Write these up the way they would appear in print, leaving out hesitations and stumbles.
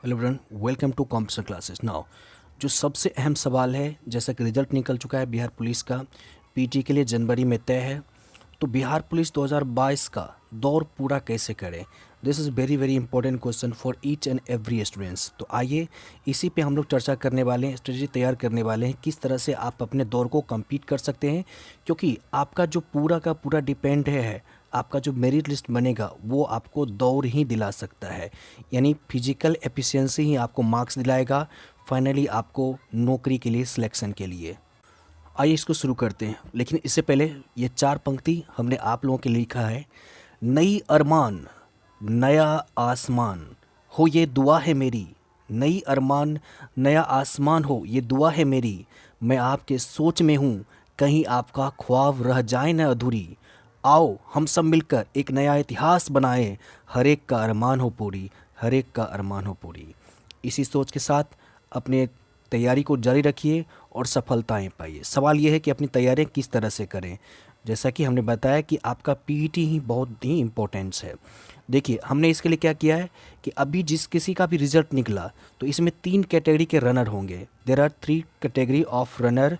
Hello everyone, welcome to competition classes. Now जो सबसे अहम सवाल है, जैसा कि रिजल्ट निकल चुका है बिहार पुलिस का, पीटी के लिए जनवरी में तय है। तो बिहार पुलिस 2022 का दौर पूरा कैसे करें? This is very very important question for each and every students. तो आइए इसी पे हम लोग चर्चा करने वाले हैं, स्ट्रेटजी तैयार करने वाले हैं, किस तरह से आप अपने दौर को कंप्लीट कर सकते हैं। क्योंकि आपका जो पूरा का पूरा डिपेंड है, आपका जो मेरिट लिस्ट बनेगा वो आपको दौर ही दिला सकता है। यानी फिजिकल एफिशिएंसी ही आपको मार्क्स दिलाएगा फाइनली आपको नौकरी के लिए, सिलेक्शन के लिए। आइए इसको शुरू करते हैं, लेकिन इससे पहले ये 4 पंक्ति हमने आप लोगों के लिए लिखा है। नई अरमान नया आसमान हो ये दुआ है मेरी, नई अरमान नया आसमान हो ये दुआ है मेरी। मैं आपके सोच में हूँ, कहीं आपका ख्वाब रह जाए न अधूरी। आओ हम सब मिलकर एक नया इतिहास बनाएं, हर एक का अरमान हो पूरी, हर एक का अरमान हो पूरी। इसी सोच के साथ अपने तैयारी को जारी रखिए और सफलताएं पाइए। सवाल यह है कि अपनी तैयारियां किस तरह से करें। जैसा कि हमने बताया कि आपका पीईटी ही बहुत ही इम्पोर्टेंस है। देखिए हमने इसके लिए क्या किया है कि अभी जिस किसी का भी रिजल्ट निकला तो इसमें 3 कैटेगरी के रनर होंगे। There are 3 category of runner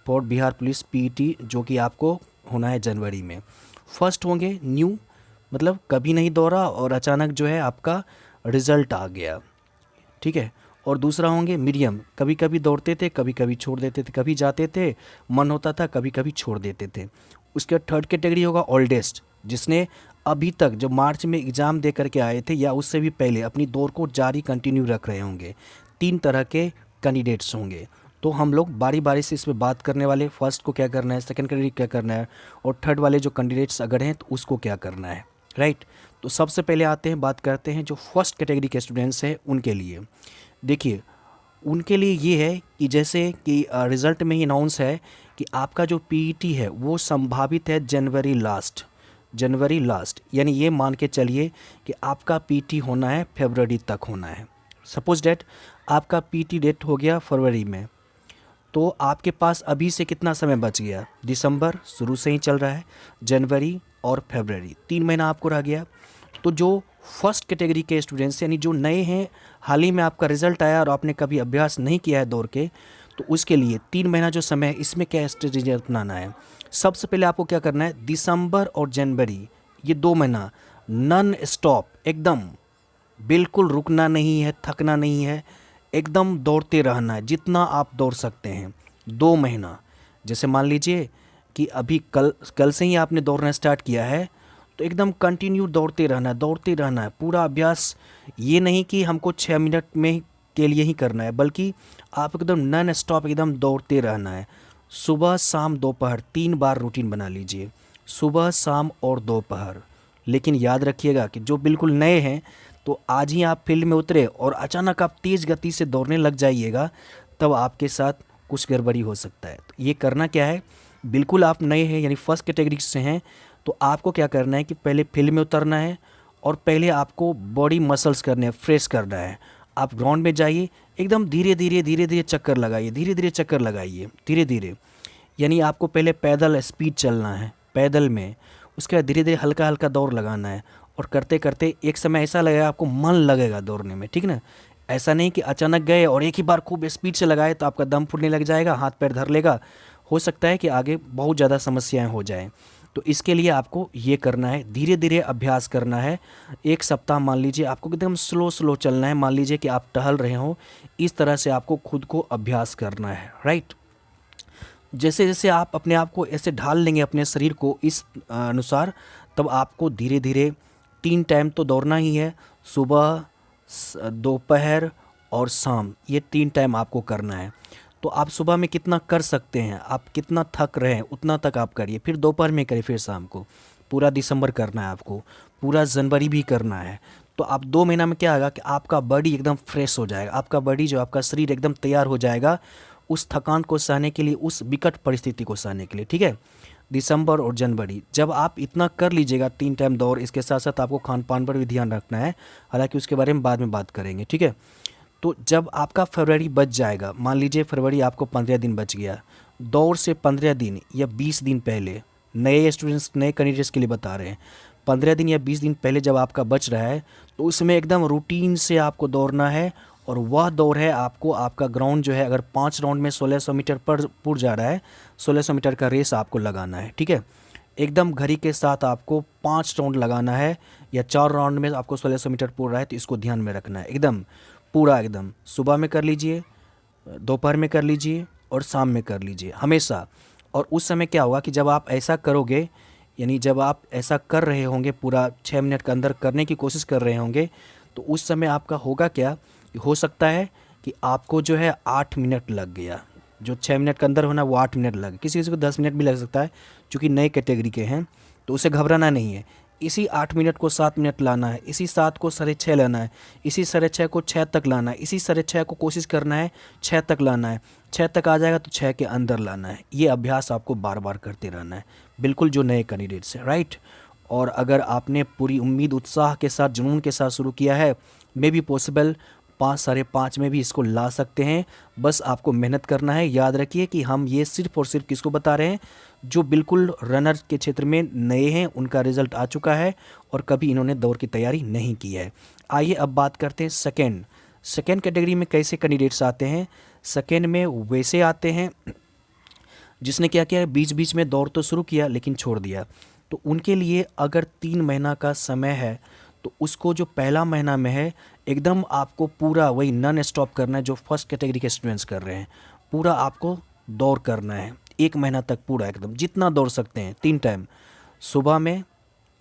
for Bihar police PET, जो कि आपको होना है जनवरी में। फर्स्ट होंगे न्यू, मतलब कभी नहीं दौड़ा और अचानक जो है आपका रिजल्ट आ गया, ठीक है। और दूसरा होंगे मीडियम, कभी कभी दौड़ते थे, कभी कभी छोड़ देते थे, कभी जाते थे, मन होता था, कभी कभी छोड़ देते थे। उसके बाद थर्ड कैटेगरी होगा ओल्डेस्ट, जिसने अभी तक जो मार्च में एग्ज़ाम दे करके आए थे या उससे भी पहले अपनी दौड़ को जारी कंटिन्यू रख रहे होंगे। 3 तरह के कैंडिडेट्स होंगे। तो हम लोग बारी बारी से इस पर बात करने वाले, फर्स्ट को क्या करना है, सेकंड कैटेगरी क्या करना है, और थर्ड वाले जो कैंडिडेट्स अगर हैं तो उसको क्या करना है, राइट। तो सबसे पहले आते हैं, बात करते हैं जो फर्स्ट कैटेगरी के स्टूडेंट्स हैं उनके लिए। देखिए उनके लिए ये है कि जैसे कि रिज़ल्ट में ही अनाउंस है कि आपका जो पीईटी है वो संभावित है जनवरी लास्ट, यानी ये मान के चलिए कि आपका पीटी होना है फरवरी तक होना है। सपोज डेट आपका पीटी डेट हो गया फरवरी में, तो आपके पास अभी से कितना समय बच गया? दिसंबर शुरू से ही चल रहा है, जनवरी और फरवरी, 3 महीना आपको रह गया। तो जो फर्स्ट कैटेगरी के स्टूडेंट्स यानी जो नए हैं, हाल ही में आपका रिजल्ट आया और आपने कभी अभ्यास नहीं किया है दौड़ के, तो उसके लिए 3 महीना जो समय है इसमें क्या स्ट्रेटेजी अपनाना है। सबसे पहले आपको क्या करना है, दिसंबर और जनवरी ये 2 महीना नॉन स्टॉप, एकदम बिल्कुल रुकना नहीं है, थकना नहीं है, एकदम दौड़ते रहना है जितना आप दौड़ सकते हैं। 2 महीना, जैसे मान लीजिए कि अभी कल से ही आपने दौड़ना स्टार्ट किया है, तो एकदम कंटिन्यू दौड़ते रहना है पूरा अभ्यास। ये नहीं कि हमको 6 मिनट में के लिए ही करना है, बल्कि आप एकदम नॉन स्टॉप एकदम दौड़ते रहना है। सुबह शाम दोपहर 3 बार रूटीन बना लीजिए, सुबह शाम और दोपहर। लेकिन याद रखिएगा कि जो बिल्कुल नए हैं, तो आज ही आप फील्ड में उतरे और अचानक आप तेज़ गति से दौड़ने लग जाइएगा, तब आपके साथ कुछ गड़बड़ी हो सकता है। तो ये करना क्या है, बिल्कुल आप नए हैं यानी फर्स्ट कैटेगरी से हैं, तो आपको क्या करना है कि पहले फील्ड में उतरना है और पहले आपको बॉडी मसल्स करने हैं, फ्रेश करना है। आप ग्राउंड में जाइए, एकदम धीरे धीरे चक्कर लगाइए, धीरे धीरे। यानी आपको पहले पैदल स्पीड चलना है, पैदल में, उसके बाद धीरे धीरे हल्का हल्का दौड़ लगाना है। और करते करते एक समय ऐसा लगेगा आपको मन लगेगा दौड़ने में, ठीक ना। ऐसा नहीं कि अचानक गए और एक ही बार खूब स्पीड से लगाए तो आपका दम फूटने लग जाएगा, हाथ पैर धर लेगा, हो सकता है कि आगे बहुत ज़्यादा समस्याएं हो जाएं। तो इसके लिए आपको ये करना है, धीरे धीरे अभ्यास करना है। 1 सप्ताह मान लीजिए आपको एकदम स्लो चलना है, मान लीजिए कि आप टहल रहे हो, इस तरह से आपको खुद को अभ्यास करना है, राइट। जैसे जैसे आप अपने आप को ऐसे ढाल लेंगे अपने शरीर को इस अनुसार, तब आपको धीरे धीरे 3 टाइम तो दौड़ना ही है, सुबह दोपहर और शाम, ये 3 टाइम आपको करना है। तो आप सुबह में कितना कर सकते हैं, आप कितना थक रहे हैं उतना तक आप करिए, फिर दोपहर में करिए, फिर शाम को। पूरा दिसंबर करना है आपको, पूरा जनवरी भी करना है। तो आप 2 महीना में क्या होगा कि आपका बॉडी एकदम फ्रेश हो जाएगा, आपका बॉडी जो आपका शरीर एकदम तैयार हो जाएगा उस थकान को सहने के लिए, उस विकट परिस्थिति को सहने के लिए, ठीक है। दिसंबर और जनवरी जब आप इतना कर लीजिएगा, 3 टाइम दौड़, इसके साथ साथ आपको खान पान पर भी ध्यान रखना है, हालांकि उसके बारे में बाद में बात करेंगे, ठीक है। तो जब आपका फरवरी बच जाएगा, मान लीजिए फरवरी आपको 15 दिन बच गया, दौड़ से 15 दिन या 20 दिन पहले, नए स्टूडेंट्स नए कैंडिडेट्स के लिए बता रहे हैं, 15 दिन या 20 दिन पहले जब आपका बच रहा है, तो उसमें एकदम रूटीन से आपको दौड़ना है और वह दौड़ है आपको, आपका ग्राउंड जो है अगर 5 राउंड में 1600 मीटर पर पूर जा रहा है, 1600 मीटर का रेस आपको लगाना है, ठीक है। एकदम घड़ी के साथ आपको 5 राउंड लगाना है, या 4 राउंड में आपको 1600 मीटर पूर रहा है, तो इसको ध्यान में रखना है। एकदम पूरा, एकदम सुबह में कर लीजिए, दोपहर में कर लीजिए और शाम में कर लीजिए हमेशा। और उस समय क्या होगा कि जब आप ऐसा करोगे, यानी जब आप ऐसा कर रहे होंगे, पूरा 6 मिनट के अंदर करने की कोशिश कर रहे होंगे, तो उस समय आपका होगा क्या, हो सकता है कि आपको जो है 8 मिनट लग गया। जो 6 मिनट के अंदर होना वो 8 मिनट लगे, किसी किसी को 10 मिनट भी लग सकता है, क्योंकि नए कैटेगरी के हैं, तो उसे घबराना नहीं है। इसी 8 मिनट को 7 मिनट लाना है, इसी 7 को 6:30 लाना है, इसी 6:30 को 6 तक लाना है, इसी 6:30 को कोशिश करना है 6 तक लाना है। 6 तक आ जाएगा तो 6 के अंदर लाना है। ये अभ्यास आपको बार बार करते रहना है, बिल्कुल जो नए कैंडिडेट्स हैं, राइट। और अगर आपने पूरी उम्मीद, उत्साह के साथ, जुनून के साथ शुरू किया है, मे बी पॉसिबल 5, 5:30 में भी इसको ला सकते हैं। बस आपको मेहनत करना है। याद रखिए कि हम ये सिर्फ और सिर्फ किसको बता रहे हैं, जो बिल्कुल रनर के क्षेत्र में नए हैं, उनका रिजल्ट आ चुका है और कभी इन्होंने दौड़ की तैयारी नहीं की है। आइए अब बात करते हैं सेकेंड कैटेगरी में कैसे कैंडिडेट्स आते हैं। सेकेंड में वैसे आते हैं जिसने क्या किया, बीच बीच में दौड़ तो शुरू किया लेकिन छोड़ दिया। तो उनके लिए अगर 3 महीना का समय है, तो उसको जो पहला महीना में है एकदम आपको पूरा वही नॉन स्टॉप करना है, जो फर्स्ट कैटेगरी के स्टूडेंट्स कर रहे हैं। पूरा आपको दौड़ करना है 1 महीना तक, पूरा एकदम जितना दौड़ सकते हैं, 3 टाइम, सुबह में,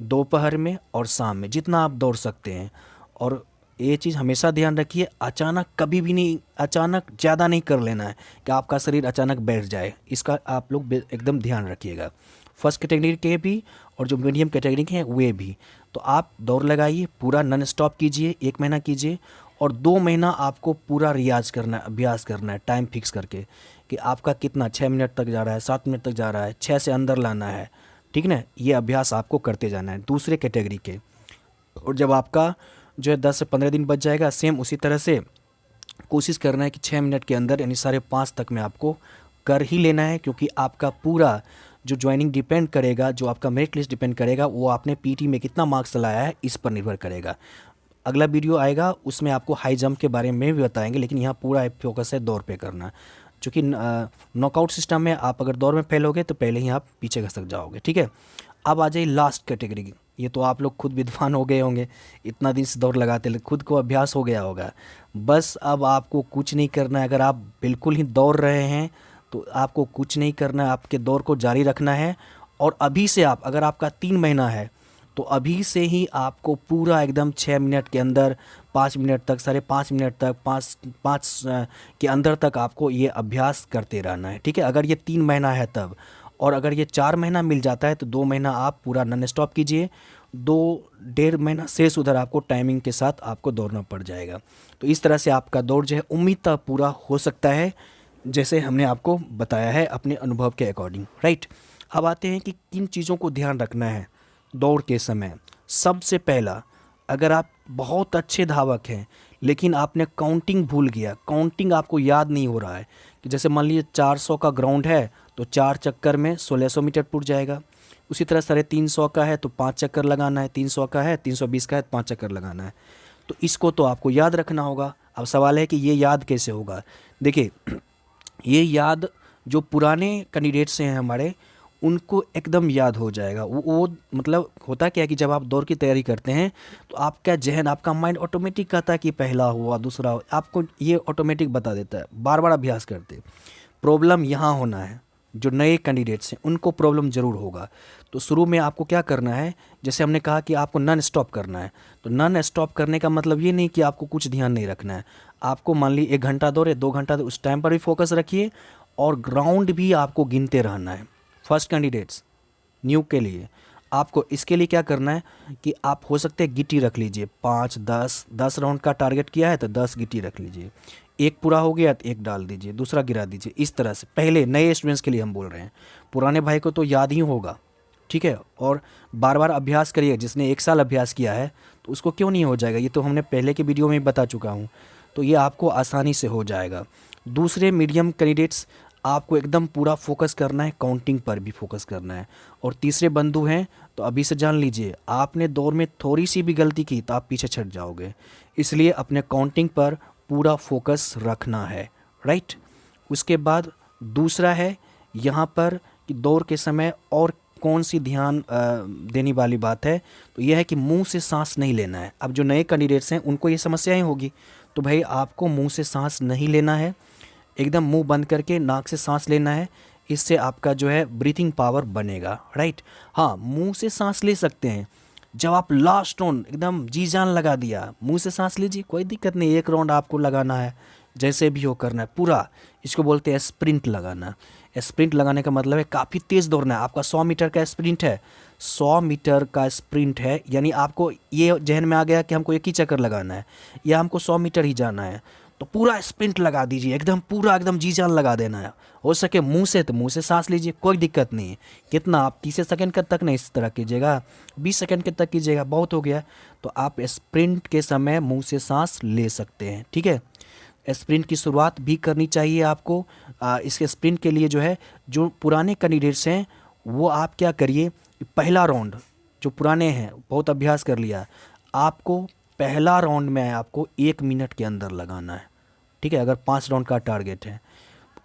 दोपहर में और शाम में, जितना आप दौड़ सकते हैं। और ये चीज़ हमेशा ध्यान रखिए, अचानक कभी भी नहीं, अचानक ज़्यादा नहीं कर लेना है कि आपका शरीर अचानक बैठ जाए। इसका आप लोग एकदम ध्यान रखिएगा, फर्स्ट कैटेगरी के भी और जो मीडियम कैटेगरी के हैं वे भी। तो आप दौड़ लगाइए, पूरा नॉन स्टॉप कीजिए, 1 महीना कीजिए, और 2 महीना आपको पूरा रियाज करना है, अभ्यास करना है, टाइम फिक्स करके कि आपका कितना 6 मिनट तक जा रहा है, 7 मिनट तक जा रहा है, 6 से अंदर लाना है, ठीक ना। ये अभ्यास आपको करते जाना है दूसरे कैटेगरी के। और जब आपका जो है 10 से 15 दिन बच जाएगा, सेम उसी तरह से कोशिश करना है कि 6 मिनट के अंदर, यानी 5:30 तक में आपको कर ही लेना है। क्योंकि आपका पूरा जो ज्वाइनिंग डिपेंड करेगा, जो आपका मेरिट लिस्ट डिपेंड करेगा, वो आपने पीटी में कितना मार्क्स लाया है इस पर निर्भर करेगा। अगला वीडियो आएगा उसमें आपको हाई जंप के बारे में भी बताएंगे, लेकिन यहाँ पूरा फोकस है दौड़ पे करना, क्योंकि नॉकआउट सिस्टम में आप अगर दौड़ में फेल होगे तो पहले ही आप पीछे खसक जाओगे, ठीक है। अब आ जाइए लास्ट कैटेगरी की। ये तो आप लोग खुद विद्वान हो गए होंगे, इतना दिन से दौड़ लगाते, खुद को अभ्यास हो गया होगा। बस अब आपको कुछ नहीं करना है। अगर आप बिल्कुल ही दौड़ रहे हैं तो आपको कुछ नहीं करना है, आपके दौड़ को जारी रखना है। और अभी से आप, अगर आपका 3 महीना है तो अभी से ही आपको पूरा एकदम 6 मिनट के अंदर, 5 मिनट तक, 5:30 मिनट तक, 5 के अंदर तक आपको ये अभ्यास करते रहना है, ठीक है। अगर ये 3 महीना है तब, और अगर ये 4 महीना मिल जाता है तो 2 महीना आप पूरा नॉन स्टॉप कीजिए, 2-1.5 महीना शेष उधर आपको टाइमिंग के साथ आपको दौड़ना पड़ जाएगा। तो इस तरह से आपका दौड़ जो है उम्मीद तक पूरा हो सकता है, जैसे हमने आपको बताया है अपने अनुभव के अकॉर्डिंग, राइट। अब आते हैं कि किन चीज़ों को ध्यान रखना है दौड़ के समय। सबसे पहला, अगर आप बहुत अच्छे धावक हैं लेकिन आपने काउंटिंग भूल गया, काउंटिंग आपको याद नहीं हो रहा है, कि जैसे मान लीजिए 400 का ग्राउंड है तो 4 चक्कर में 1600 मीटर पुट जाएगा। उसी तरह 350 का है तो 5 चक्कर लगाना है, 300 का है, 320 का है तो 5 चक्कर लगाना है। तो इसको तो आपको याद रखना होगा। अब सवाल है कि ये याद कैसे होगा। देखिए, ये याद जो पुराने कैंडिडेट्स हैं हमारे, उनको एकदम याद हो जाएगा। वो मतलब होता क्या है कि जब आप दौड़ की तैयारी करते हैं तो आपका जहन, आपका माइंड ऑटोमेटिक कहता है कि पहला हुआ, दूसरा हुआ, आपको ये ऑटोमेटिक बता देता है। बार बार अभ्यास करते। प्रॉब्लम यहाँ होना है, जो नए कैंडिडेट्स हैं उनको प्रॉब्लम ज़रूर होगा। तो शुरू में आपको क्या करना है, जैसे हमने कहा कि आपको नॉन स्टॉप करना है। तो नॉन स्टॉप करने का मतलब ये नहीं कि आपको कुछ ध्यान नहीं रखना है। आपको मान ली 1 घंटा दौड़े, 2 घंटा, तो उस टाइम पर भी फोकस रखिए, और ग्राउंड भी आपको गिनते रहना है। फर्स्ट कैंडिडेट्स न्यू के लिए आपको इसके लिए क्या करना है कि आप हो सकते हैं गिट्टी रख लीजिए, 5, 10 राउंड का टारगेट किया है तो 10 गिट्टी रख लीजिए। एक पूरा हो गया तो एक डाल दीजिए, दूसरा गिरा दीजिए। इस तरह से पहले नए स्टूडेंट्स के लिए हम बोल रहे हैं, पुराने भाई को तो याद ही होगा, ठीक है। और बार बार अभ्यास करिए। जिसने 1 साल अभ्यास किया है तो उसको क्यों नहीं हो जाएगा, ये तो हमने पहले के वीडियो में भी बता चुका हूँ। तो ये आपको आसानी से हो जाएगा। दूसरे मीडियम कैंडिडेट्स, आपको एकदम पूरा फोकस करना है, काउंटिंग पर भी फोकस करना है। और तीसरे बंधु हैं तो अभी से जान लीजिए, आपने दौड़ में थोड़ी सी भी गलती की तो आप पीछे छट जाओगे। इसलिए अपने काउंटिंग पर पूरा फोकस रखना है, राइट। उसके बाद दूसरा है यहाँ पर कि दौड़ के समय और कौन सी ध्यान देने वाली बात है, तो यह है कि मुंह से सांस नहीं लेना है। अब जो नए कैंडिडेट्स हैं उनको ये समस्याएं होगी, तो भाई आपको मुंह से सांस नहीं लेना है, एकदम मुंह बंद करके नाक से सांस लेना है। इससे आपका जो है ब्रीथिंग पावर बनेगा, राइट। हाँ, मुंह से सांस ले सकते हैं जब आप लास्ट राउंड एकदम जी जान लगा दिया, मुंह से सांस लीजिए, कोई दिक्कत नहीं। एक राउंड आपको लगाना है, जैसे भी हो करना है पूरा। इसको बोलते हैं स्प्रिंट लगाना। स्प्रिंट लगाने का मतलब है काफ़ी तेज़ दौड़ना है। आपका 100 मीटर का स्प्रिंट है, 100 मीटर का स्प्रिंट है, यानी आपको ये जहन में आ गया कि हमको एक ही चक्कर लगाना है या हमको 100 मीटर ही जाना है, तो पूरा स्प्रिंट लगा दीजिए, एकदम पूरा एकदम जी जान लगा देना है। हो सके मुंह से तो मुंह से सांस लीजिए, कोई दिक्कत नहीं है। कितना आप 30 सेकंड तक नहीं इस तरह कीजिएगा, 20 सेकंड के तक कीजिएगा, बहुत हो गया। तो आप स्प्रिंट के समय मुंह से सांस ले सकते हैं, ठीक है। स्प्रिंट की शुरुआत भी करनी चाहिए आपको। इसके स्प्रिंट के लिए जो है, जो पुराने कैंडिडेट्स हैं वो आप क्या करिए, पहला राउंड जो पुराने हैं बहुत अभ्यास कर लिया, आपको पहला राउंड में आपको 1 मिनट के अंदर लगाना है, ठीक है। अगर 5 राउंड का टारगेट है,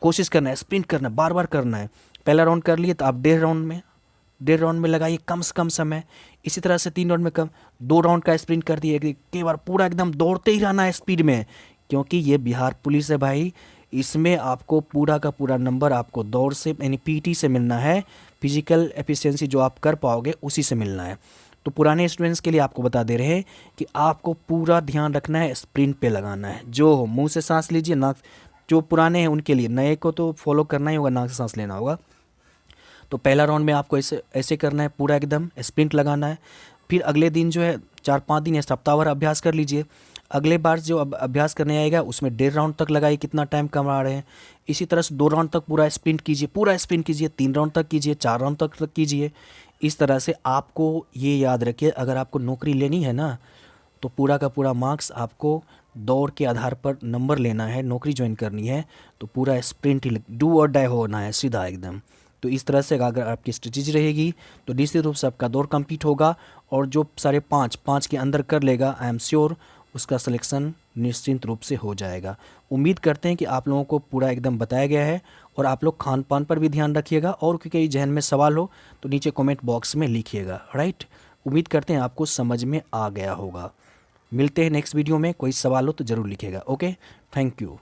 कोशिश करना है, स्प्रिंट करना है, बार बार करना है। पहला राउंड कर लिए तो आप 1.5 राउंड में लगाइए, कम से कम समय। इसी तरह से 3 राउंड में कम, 2 राउंड का स्प्रिंट कर दिए, कई बार पूरा एकदम दौड़ते ही रहना है स्पीड में, क्योंकि ये बिहार पुलिस है भाई। इसमें आपको पूरा का पूरा नंबर आपको दौड़ से यानी पीटी से मिलना है, फिजिकल एफिशिएंसी जो आप कर पाओगे उसी से मिलना है। तो पुराने स्टूडेंट्स के लिए आपको बता दे रहे हैं कि आपको पूरा ध्यान रखना है, स्प्रिंट पे लगाना है। जो हो मुंह से सांस लीजिए, नाक, जो पुराने हैं उनके लिए, नए को तो फॉलो करना ही होगा, नाक से सांस लेना होगा। तो पहला राउंड में आपको ऐसे करना है, पूरा एकदम स्प्रिंट लगाना है। फिर अगले दिन जो है 4-5 दिन या सप्ताहभर अभ्यास कर लीजिए। अगले बार जो अभ्यास करने आएगा उसमें 1.5 राउंड तक लगाइए, कितना टाइम कमा रहे हैं। इसी तरह से 2 राउंड तक पूरा स्प्रिंट कीजिए, 3 राउंड तक कीजिए, 4 राउंड तक कीजिए। इस तरह से आपको ये याद रखिए, अगर आपको नौकरी लेनी है ना, तो पूरा का पूरा मार्क्स आपको दौड़ के आधार पर नंबर लेना है, नौकरी ज्वाइन करनी है तो पूरा स्प्रिंट ही, डू और डाई होना है सीधा एकदम। तो इस तरह से अगर आपकी स्ट्रेटेजी रहेगी तो निश्चित रूप से आपका दौड़ कंप्लीट होगा, और जो 5.5 के अंदर कर लेगा, आई एम श्योर उसका सिलेक्शन निश्चिंत रूप से हो जाएगा। उम्मीद करते हैं कि आप लोगों को पूरा एकदम बताया गया है, और आप लोग खान पान पर भी ध्यान रखिएगा, और क्योंकि जहन में सवाल हो तो नीचे कमेंट बॉक्स में लिखिएगा, राइट। उम्मीद करते हैं आपको समझ में आ गया होगा। मिलते हैं नेक्स्ट वीडियो में, कोई सवाल हो तो ज़रूर लिखिएगा। Okay, thank you.